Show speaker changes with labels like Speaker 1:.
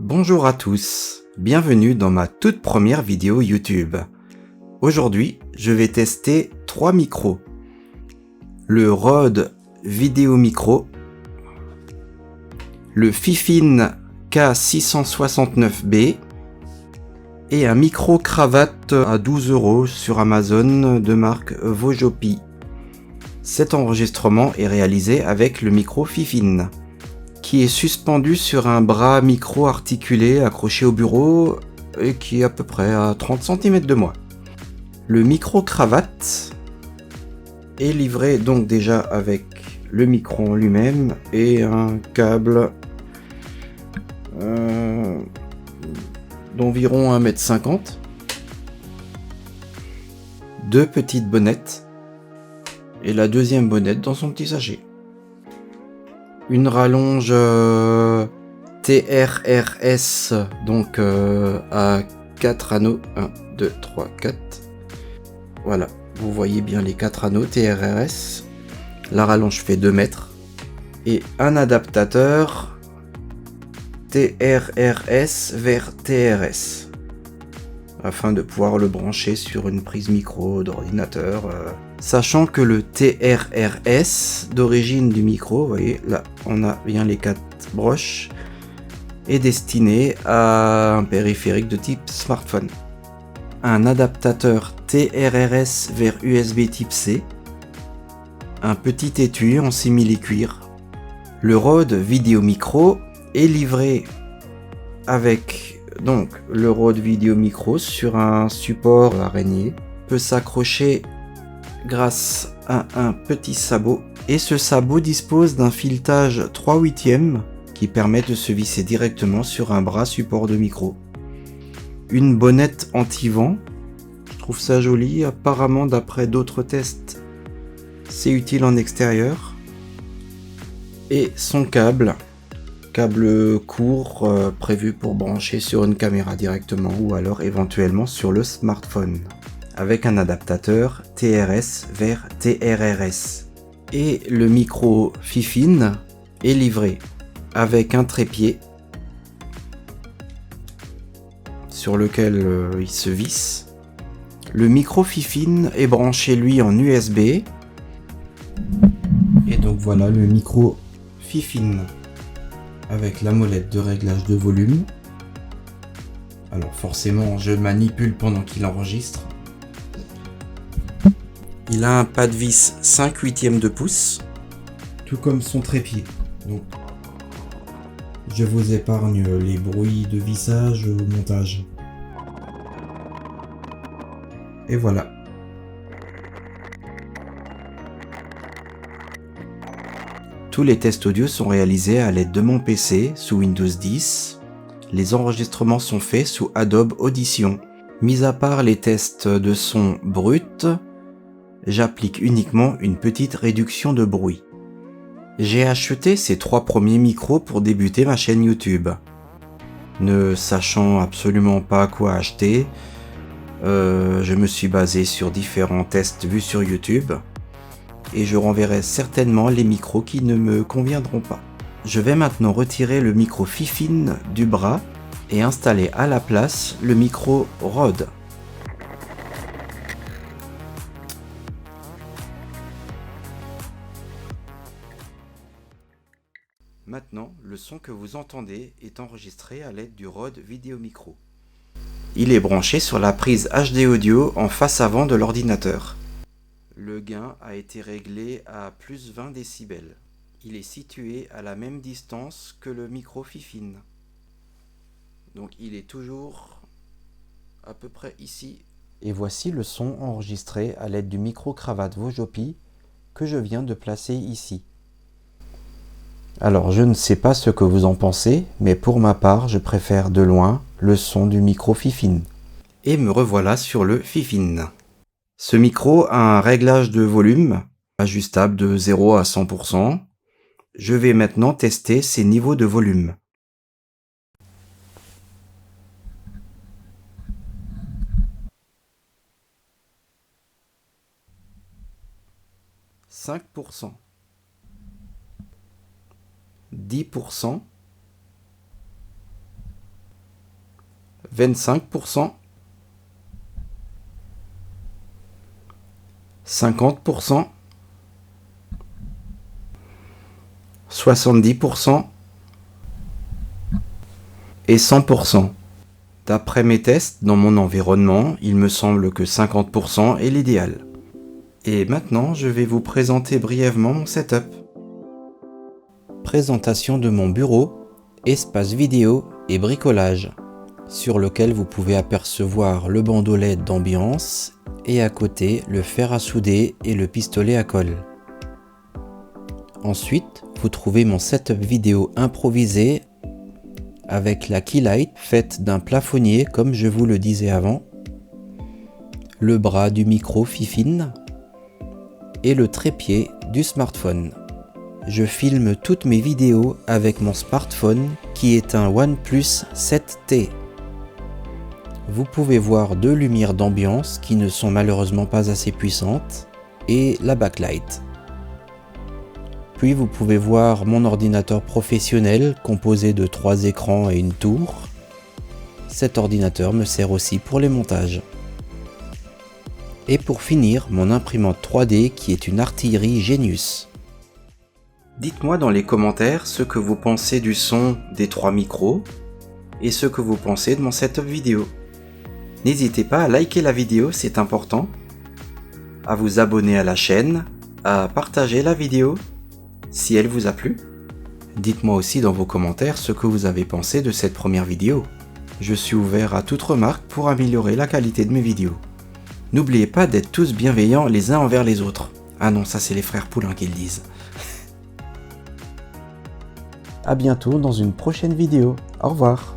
Speaker 1: Bonjour à tous, bienvenue dans ma toute première vidéo YouTube. Aujourd'hui, je vais tester 3 micros. Le Rode Video Micro, le Fifine K669B et un micro cravate à 12 € sur Amazon de marque Vojopi. Cet enregistrement est réalisé avec le micro Fifine, qui est suspendu sur un bras micro articulé accroché au bureau et qui est à peu près à 30 cm de moi. Le micro cravate est livré donc déjà avec le micro en lui-même et un câble d'environ 1,50 m, deux petites bonnettes et la deuxième bonnette dans son petit sachet. Une rallonge TRRS, donc à 4 anneaux, 1, 2, 3, 4. Voilà, vous voyez bien les 4 anneaux TRRS. La rallonge fait 2 mètres. Et un adaptateur TRRS vers TRS, afin de pouvoir le brancher sur une prise micro d'ordinateur. Sachant que le TRRS d'origine du micro, vous voyez là on a bien les 4 broches, est destiné à un périphérique de type smartphone. Un adaptateur TRRS vers USB type C, un petit étui en simili-cuir. Le Rode Video Micro est livré avec donc le Rode Video Micro sur un support araignée, peut s'accrocher grâce à un petit sabot, et ce sabot dispose d'un filetage 3/8 qui permet de se visser directement sur un bras support de micro. Une bonnette anti-vent, je trouve ça joli, apparemment d'après d'autres tests c'est utile en extérieur, et son câble court prévu pour brancher sur une caméra directement ou alors éventuellement sur le smartphone, avec un adaptateur TRS vers TRRS. Et le micro Fifine est livré avec un trépied sur lequel il se visse. Le micro Fifine est branché lui en USB. Et donc voilà le micro Fifine avec la molette de réglage de volume. Alors forcément je manipule pendant qu'il enregistre. Il a un pas de vis 5/8 de pouce, tout comme son trépied. Donc je vous épargne les bruits de vissage au montage. Et voilà. Tous les tests audio sont réalisés à l'aide de mon PC sous Windows 10. Les enregistrements sont faits sous Adobe Audition. Mis à part les tests de son brut, j'applique uniquement une petite réduction de bruit. J'ai acheté ces 3 premiers micros pour débuter ma chaîne YouTube. Ne sachant absolument pas quoi acheter, je me suis basé sur différents tests vus sur YouTube. Et je renverrai certainement les micros qui ne me conviendront pas. Je vais maintenant retirer le micro Fifine du bras et installer à la place le micro Rode. Maintenant, le son que vous entendez est enregistré à l'aide du Rode Video Micro. Il est branché sur la prise HD audio en face avant de l'ordinateur. Le gain a été réglé à plus 20 décibels. Il est situé à la même distance que le micro Fifine. Donc il est toujours à peu près ici. Et voici le son enregistré à l'aide du micro cravate Vojopi que je viens de placer ici. Alors je ne sais pas ce que vous en pensez, mais pour ma part je préfère de loin le son du micro Fifine. Et me revoilà sur le Fifine. Ce micro a un réglage de volume ajustable de 0 à 100%. Je vais maintenant tester ses niveaux de volume. 5%, 10%, 25%, 50%, 70% et 100%. D'après mes tests dans mon environnement, il me semble que 50% est l'idéal. Et maintenant, je vais vous présenter brièvement mon setup. Présentation de mon bureau, espace vidéo et bricolage, sur lequel vous pouvez apercevoir le bandeau LED d'ambiance et à côté le fer à souder et le pistolet à colle. Ensuite, vous trouvez mon setup vidéo improvisé avec la keylight faite d'un plafonnier comme je vous le disais avant, le bras du micro Fifine et le trépied du smartphone. Je filme toutes mes vidéos avec mon smartphone qui est un OnePlus 7T. Vous pouvez voir deux lumières d'ambiance qui ne sont malheureusement pas assez puissantes et la backlight. Puis vous pouvez voir mon ordinateur professionnel composé de 3 écrans et une tour. Cet ordinateur me sert aussi pour les montages. Et pour finir, mon imprimante 3D qui est une Artillery Genius. Dites-moi dans les commentaires ce que vous pensez du son des 3 micros et ce que vous pensez de mon setup vidéo. N'hésitez pas à liker la vidéo, c'est important, à vous abonner à la chaîne, à partager la vidéo si elle vous a plu. Dites-moi aussi dans vos commentaires ce que vous avez pensé de cette première vidéo. Je suis ouvert à toute remarque pour améliorer la qualité de mes vidéos. N'oubliez pas d'être tous bienveillants les uns envers les autres. Ah non, ça c'est les frères Poulain qui le disent. A bientôt dans une prochaine vidéo. Au revoir.